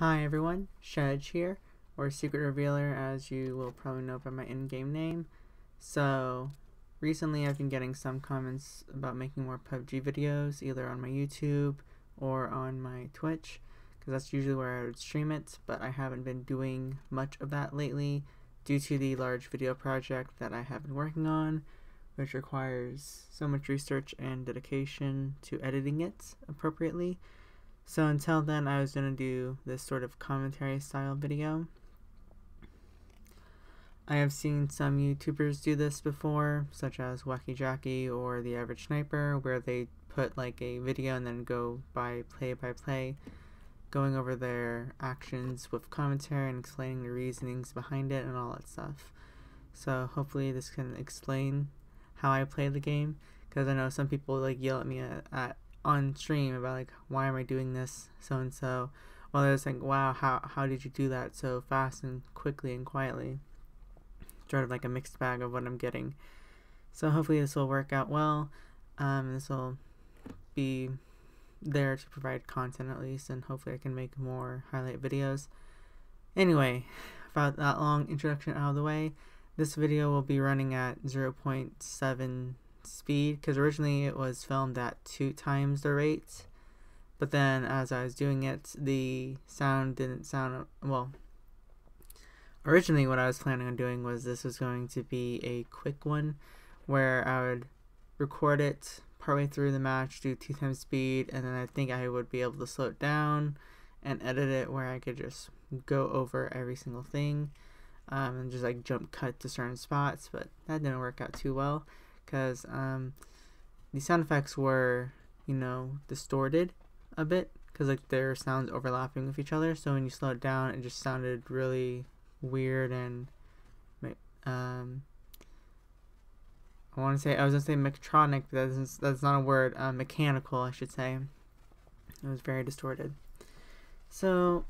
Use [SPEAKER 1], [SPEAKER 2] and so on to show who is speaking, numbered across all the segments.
[SPEAKER 1] Hi everyone, Shedge here, or Secret Revealer as you will probably know by my in-game name. So, recently I've been getting some comments about making more PUBG videos, either on my YouTube or on my Twitch, because that's usually where I would stream it, but I haven't been doing much of that lately due to the large video project that I have been working on, which requires so much research and dedication to editing it appropriately. So until then, I was going to do this sort of commentary style video. I have seen some YouTubers do this before, such as Wacky Jackie or The Average Sniper, where they put like a video and then go by play, going over their actions with commentary and explaining the reasonings behind it and all that stuff. So hopefully this can explain how I play the game, because I know some people like yell at me on stream about like, why am I doing this so and so, well, they're just like, wow, how did you do that so fast and quickly and quietly. Sort of like a mixed bag of what I'm getting. So hopefully this will work out well. This will be there to provide content at least, and hopefully I can make more highlight videos. Anyway, about that long introduction out of the way, this video will be running at 0.7 speed, because originally it was filmed at 2 times the rate, but then as I was doing it, the sound didn't sound well. Originally what I was planning on doing was this was going to be a quick one where I would record it partway through the match, do 2 times speed, and then I think I would be able to slow it down and edit it where I could just go over every single thing, and just like jump cut to certain spots, but that didn't work out too well, because the sound effects were, distorted a bit, because like their sounds overlapping with each other, so when you slow it down it just sounded really weird, and I was gonna say mechatronic, but that's not a word. Mechanical, I should say. It was very distorted. So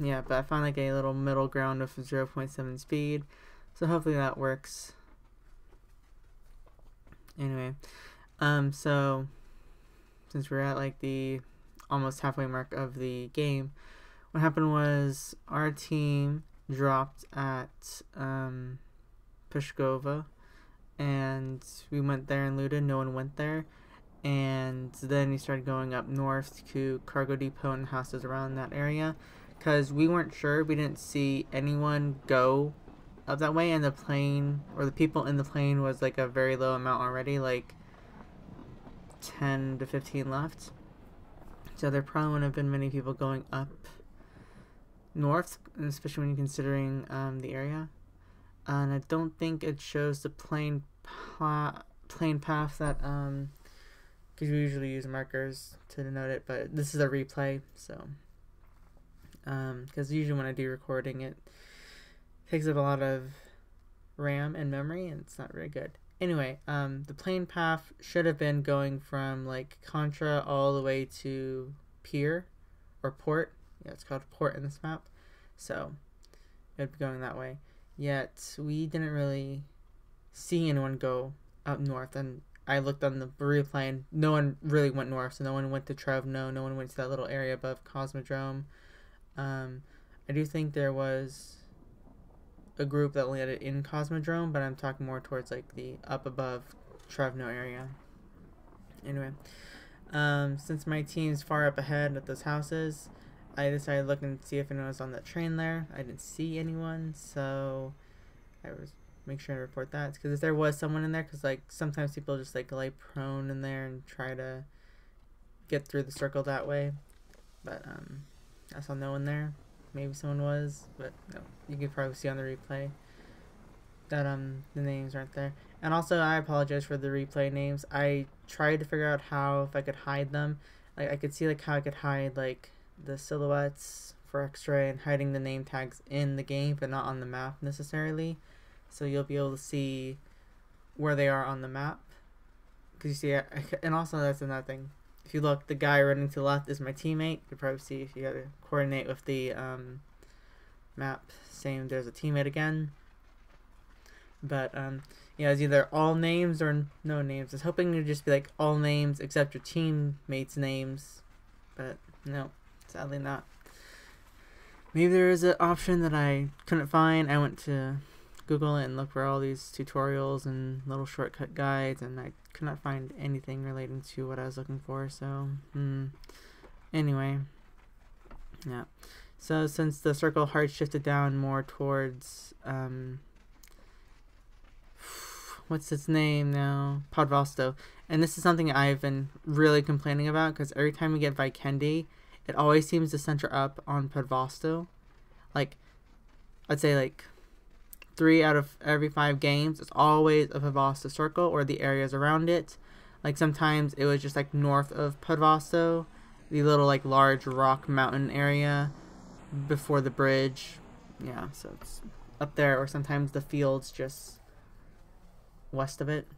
[SPEAKER 1] yeah, but I found like a little middle ground with 0.7 speed, so hopefully that works. Anyway, so since we're at like the almost halfway mark of the game, what happened was our team dropped at Pushkova, and we went there and looted. No one went there, and then we started going up north to Cargo Depot and houses around that area, because we weren't sure. We didn't see anyone go up that way, and the plane, or the people in the plane, was like a very low amount already, like 10 to 15 left, so there probably wouldn't have been many people going up north, especially when you're considering the area. And I don't think it shows the plane path that because we usually use markers to denote it, but this is a replay, so because usually when I do recording, it takes up a lot of RAM and memory, and it's not very good. Anyway, the plane path should have been going from like Contra all the way to Pier or Port. Yeah, it's called Port in this map, so it would be going that way. Yet we didn't really see anyone go up north, and I looked on the replay and no one really went north, so no one went to Trevno, no one went to that little area above Cosmodrome. I do think there was a group that landed in Cosmodrome, but I'm talking more towards like the up above Trevno area. Anyway, since my team's far up ahead at those houses, I decided to look and see if anyone was on that train there. I didn't see anyone, so I was make sure to report that, because if there was someone in there, because like sometimes people just like lay prone in there and try to get through the circle that way, but I saw no one there. Maybe someone was, but no, you can probably see on the replay that the names aren't there. And also, I apologize for the replay names. I tried to figure out if I could hide them. Like I could see like how I could hide like the silhouettes for X-ray and hiding the name tags in the game, but not on the map necessarily. So you'll be able to see where they are on the map, because you see, and also that's another thing. If you look, the guy running to the left is my teammate. You can probably see if you gotta coordinate with the map. Same, there's a teammate again. But yeah, it's either all names or no names. I was hoping to just be like all names except your teammates' names, but no, sadly not. maybe there is an option that I couldn't find. I went to Google it and looked for all these tutorials and little shortcut guides, and I could not find anything relating to what I was looking for. So, anyway, yeah. So since the circle heart shifted down more towards what's its name now? Podvasto. And this is something I've been really complaining about, because every time we get Vikendi, it always seems to center up on Podvasto. Like, I'd say like 3 out of every 5 games, it's always a Podvasto circle or the areas around it. Like sometimes it was just like north of Podvasto, the little like large rock mountain area before the bridge. Yeah, so it's up there, or sometimes the fields just west of it.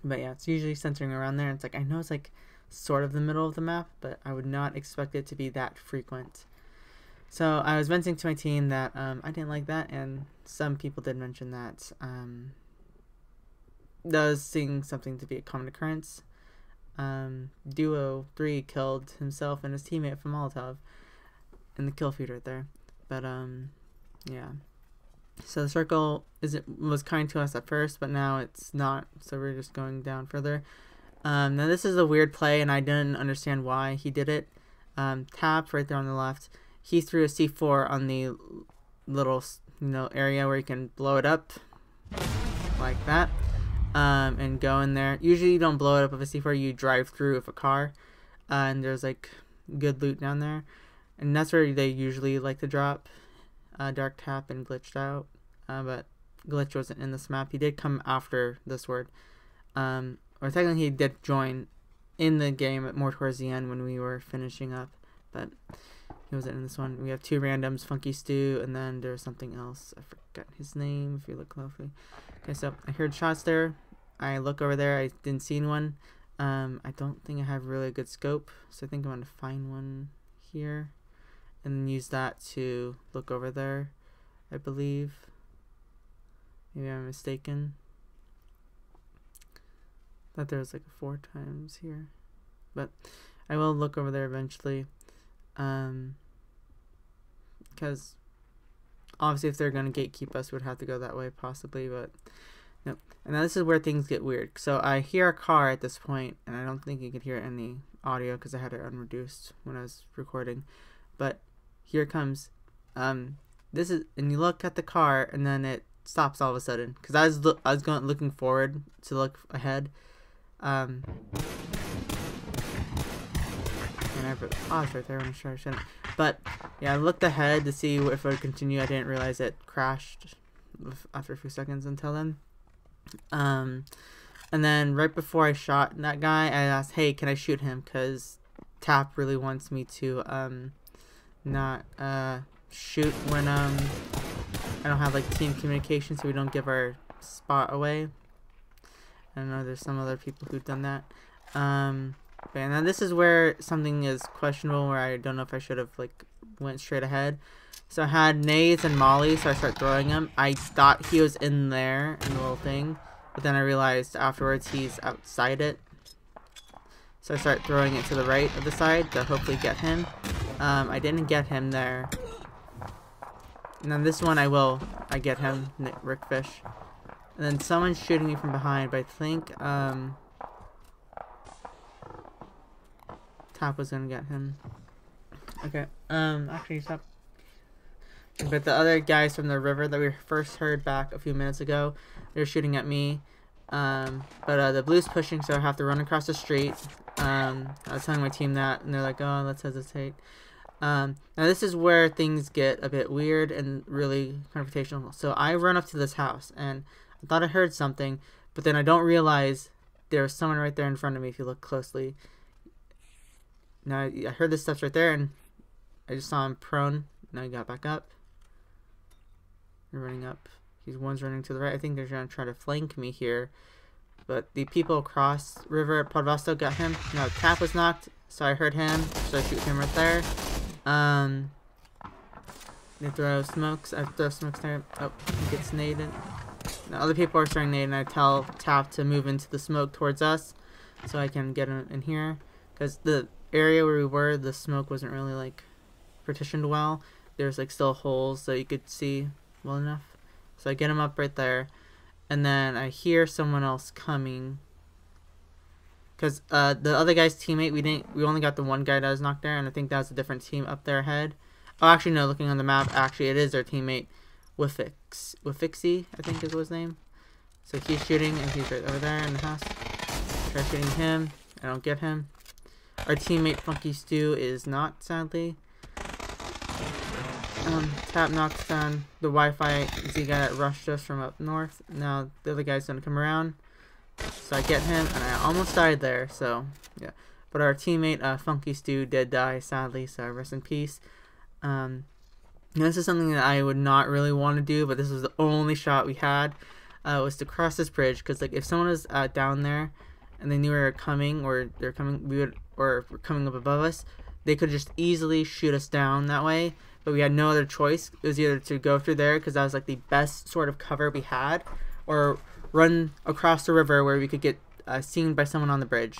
[SPEAKER 1] But yeah, it's usually centering around there. It's like, I know it's like sort of the middle of the map, but I would not expect it to be that frequent. So I was venting to my team that I didn't like that, and some people did mention that does seem something to be a common occurrence. Duo 3 killed himself and his teammate from Molotov in the kill feed right there. But yeah. So the circle was kind to us at first, but now it's not. So we're just going down further. Now this is a weird play, and I didn't understand why he did it. Tap right there on the left. He threw a C4 on the little, area where you can blow it up like that, and go in there. Usually you don't blow it up with a C4. You drive through with a car, and there's like good loot down there, and that's where they usually like to drop. Dark Tap and Glitched Out, but Glitch wasn't in this map. He did come after this word, or technically he did join in the game, but more towards the end when we were finishing up, but he wasn't in this one. We have 2 randoms, Funky Stew, and then there's something else. I forgot his name if you look closely. Okay, so I heard shots there. I look over there. I didn't see one. I don't think I have really a good scope, so I think I'm going to find one here and use that to look over there, I believe. Maybe I'm mistaken. Thought there was like 4 times here, but I will look over there eventually. Because obviously if they're going to gatekeep us, we'd have to go that way possibly, but no. And now this is where things get weird. So I hear a car at this point, and I don't think you could hear any audio because I had it unreduced when I was recording, but here it comes. This is, and you look at the car, and then it stops all of a sudden. Cause I was looking forward to look ahead. And I paused right there when I shouldn't. But yeah, I looked ahead to see if it would continue. I didn't realize it crashed after a few seconds until then. And then right before I shot that guy, I asked, "Hey, can I shoot him?" Cause Tap really wants me to not shoot when I don't have like team communication, so we don't give our spot away. I know there's some other people who've done that. Okay, now this is where something is questionable, where I don't know if I should have like went straight ahead. So I had nades and molly, so I start throwing them. I thought he was in there in the little thing, but then I realized afterwards he's outside it. So I start throwing it to the right of the side to hopefully get him. I didn't get him there. And then this one I get him, Rickfish. And then someone's shooting me from behind, but I think Top was gonna get him. Okay, actually stop. But the other guys from the river that we first heard back a few minutes ago, they're shooting at me. But the blue's pushing, so I have to run across the street. I was telling my team that, and they're like, "Oh, let's hesitate." Now this is where things get a bit weird and really confrontational. So I run up to this house, and I thought I heard something, but then I don't realize there's someone right there in front of me if you look closely. Now I heard the steps right there, and I just saw him prone. Now he got back up. They're running up. One's running to the right. I think they're going to try to flank me here. But the people across river at Podvasto got him. No, Tap was knocked, so I heard him. So I shoot him right there. They throw smokes. I throw smokes there. Oh, he gets naded. Now other people are throwing nade, and I tell Tap to move into the smoke towards us, so I can get in here. Because the area where we were, the smoke wasn't really like partitioned well. there's like still holes so you could see well enough. So I get him up right there, and then I hear someone else coming. Cause the other guy's teammate, we only got the one guy that was knocked there, and I think that was a different team up there ahead. Oh, actually no, looking on the map, actually it is their teammate, Wifixie, I think is his name. So he's shooting, and he's right over there in the house. Try shooting him, I don't get him. Our teammate Funky Stew is not, sadly. Tap knocks down the Wi-Fi Z guy that rushed us from up north. Now the other guy's gonna come around. So I get him, and I almost died there, so, yeah. But our teammate, Funky Stew, did die, sadly, so rest in peace. This is something that I would not really want to do, but this was the only shot we had, was to cross this bridge, because, like, if someone was down there, and they knew we were coming, or they're coming, or coming up above us, they could just easily shoot us down that way, but we had no other choice. It was either to go through there, because that was, like, the best sort of cover we had, or run across the river where we could get seen by someone on the bridge.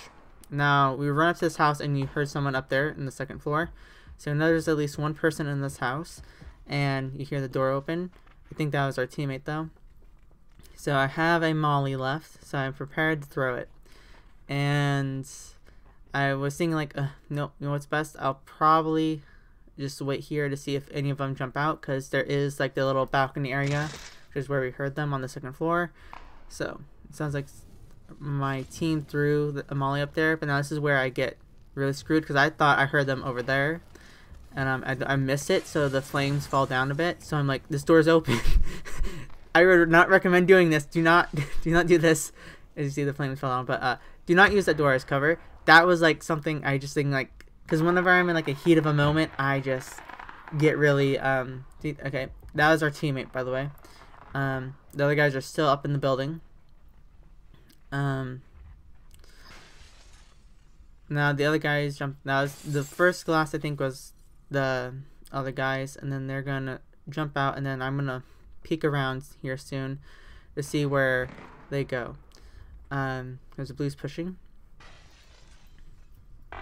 [SPEAKER 1] Now, we run up to this house, and you heard someone up there in the second floor. So now there's at least one person in this house, and you hear the door open. I think that was our teammate, though. So I have a molly left, so I'm prepared to throw it. And I was thinking, like, nope, you know what's best? I'll probably just wait here to see if any of them jump out, because there is, like, the little balcony area, which is where we heard them on the second floor. So, it sounds like my team threw a molly up there, but now this is where I get really screwed, because I thought I heard them over there, and I missed it, so the flames fall down a bit, so I'm like, this door's open. I would not recommend doing this. Do not do this. As you see, the flames fell down, but do not use that door as cover. That was like something I just think, like, because whenever I'm in like a heat of a moment, I just get really, okay, that was our teammate, by the way. The other guys are still up in the building. Now the other guys jumped. Now the first glass, I think, was the other guys, and then they're gonna jump out, and then I'm gonna peek around here soon to see where they go. There's a blues pushing. And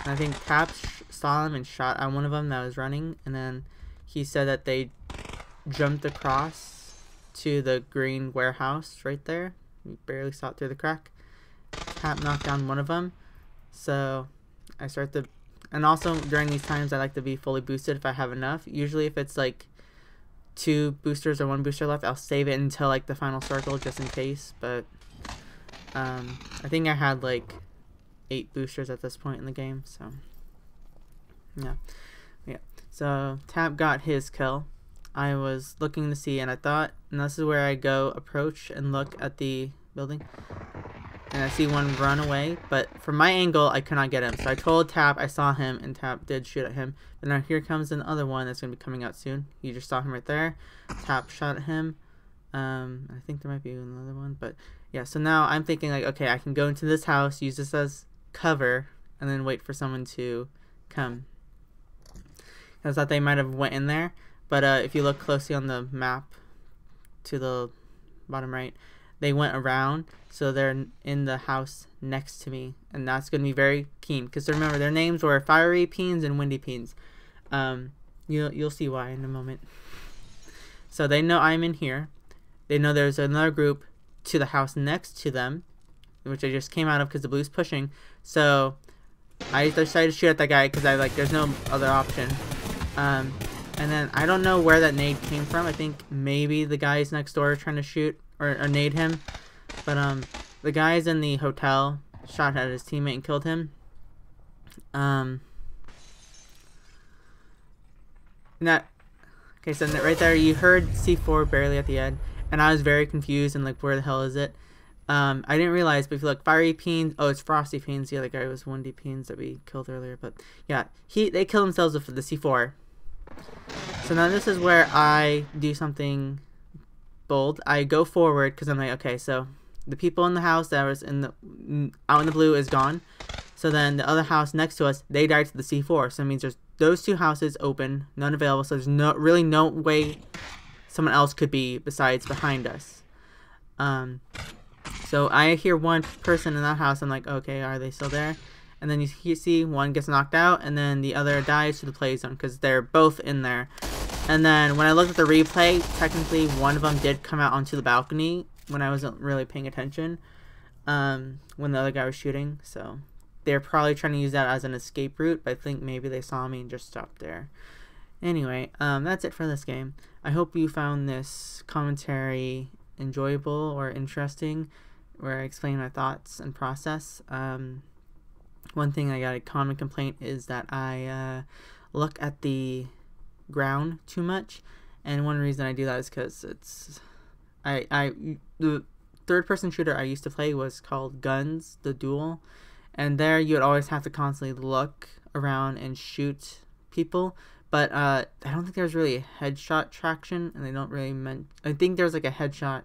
[SPEAKER 1] I think Tap saw him and shot at one of them that was running, and then he said that they jumped across to the green warehouse right there. We barely saw it through the crack. Tap knocked down one of them. So I start to, and also during these times I like to be fully boosted if I have enough. Usually if it's like 2 boosters or 1 booster left, I'll save it until like the final circle just in case. But I think I had like 8 boosters at this point in the game. So yeah. So Tap got his kill. I was looking to see, and I thought, and this is where I go approach and look at the building, and I see one run away, but from my angle I could not get him, so I told Tap I saw him, and Tap did shoot at him. But now here comes another one that's going to be coming out soon. You just saw him right there. Tap shot at him. I think there might be another one, but yeah, so now I'm thinking, like, okay, I can go into this house, use this as cover, and then wait for someone to come. I thought they might have went in there, but if you look closely on the map to the bottom right, they went around, so they're in the house next to me, and that's going to be very keen, because remember, their names were Fiery Peens and Windy Peens. You'll see why in a moment. So they know I'm in here. They know there's another group to the house next to them, which I just came out of because the blue's pushing. So I decided to shoot at that guy because there's no other option. And then I don't know where that nade came from. I think maybe the guys next door are trying to shoot or nade him. But the guys in the hotel shot at his teammate and killed him. Okay, so right there you heard C4 barely at the end, and I was very confused and like, where the hell is it? I didn't realize, but if you look, Fiery Peens, oh, it's Frosty Peens. The other guy was Windy Peens that we killed earlier. But yeah, they kill themselves with the C4. So now this is where I do something bold. I go forward because I'm like, okay, so the people in the house that was out in the blue is gone. So then the other house next to us, they died to the C4. So it means there's those 2 houses open, none available. So there's really no way someone else could be besides behind us. So I hear one person in that house. I'm like, okay, are they still there? and then you see one gets knocked out, and then the other dies to the play zone because they're both in there. And then when I looked at the replay, technically one of them did come out onto the balcony when I wasn't really paying attention, when the other guy was shooting. So they're probably trying to use that as an escape route, but I think maybe they saw me and just stopped there. Anyway, that's it for this game. I hope you found this commentary enjoyable or interesting, where I explain my thoughts and process. One thing I got a common complaint is that I look at the ground too much, and one reason I do that is because it's the third-person shooter I used to play was called Guns, the Duel, and there you would always have to constantly look around and shoot people, but I don't think there's really headshot traction, and they don't really I think there's like a headshot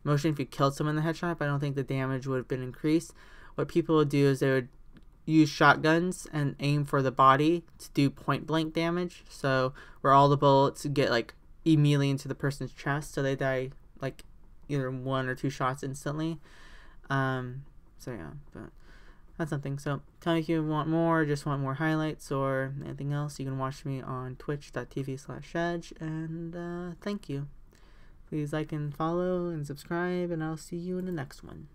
[SPEAKER 1] motion if you killed someone in the headshot, but I don't think the damage would have been increased. What people would do is they would use shotguns and aim for the body to do point blank damage, so where all the bullets get like immediately into the person's chest, so they die like either 1 or 2 shots instantly. So yeah, but that's something. So tell me if you want more, just want more highlights or anything else. You can watch me on twitch.tv/Shedge, and thank you. Please like and follow and subscribe, and I'll see you in the next one.